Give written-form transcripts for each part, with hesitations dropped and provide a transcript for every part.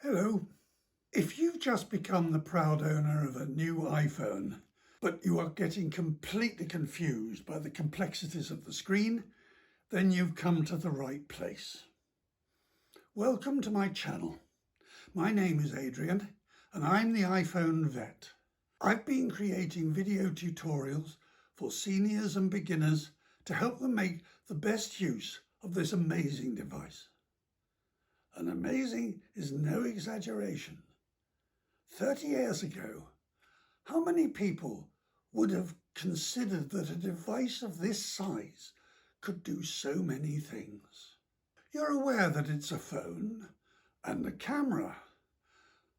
Hello. If you've just become the proud owner of a new iPhone, but you are getting completely confused by the complexities of the screen, then you've come to the right place. Welcome to my channel. My name is Adrian, and I'm the iPhone vet. I've been creating video tutorials for seniors and beginners to help them make the best use of this amazing device. And amazing is no exaggeration. 30 years ago, how many people would have considered that a device of this size could do so many things? You're aware that it's a phone and a camera,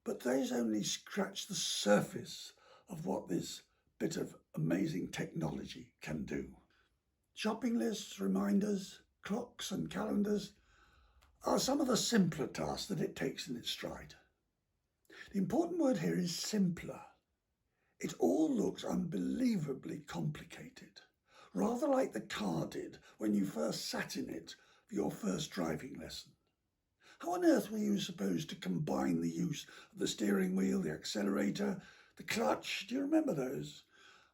but those only scratch the surface of what this bit of amazing technology can do. Shopping lists, reminders, clocks and calendars are some of the simpler tasks that it takes in its stride. The important word here is simpler. It all looks unbelievably complicated, rather like the car did when you first sat in it for your first driving lesson. How on earth were you supposed to combine the use of the steering wheel, the accelerator, the clutch, do you remember those,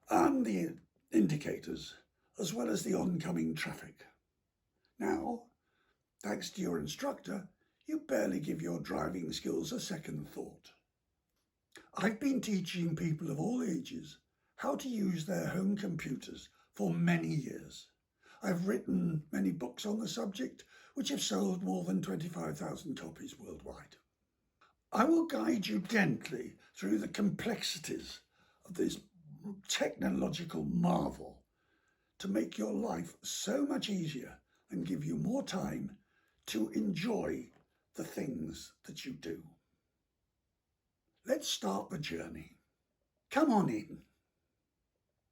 and the indicators, as well as the oncoming traffic? Now, thanks to your instructor, you barely give your driving skills a second thought. I've been teaching people of all ages how to use their home computers for many years. I've written many books on the subject, which have sold more than 25,000 copies worldwide. I will guide you gently through the complexities of this technological marvel to make your life so much easier and give you more time to enjoy the things that you do. Let's start the journey. Come on in.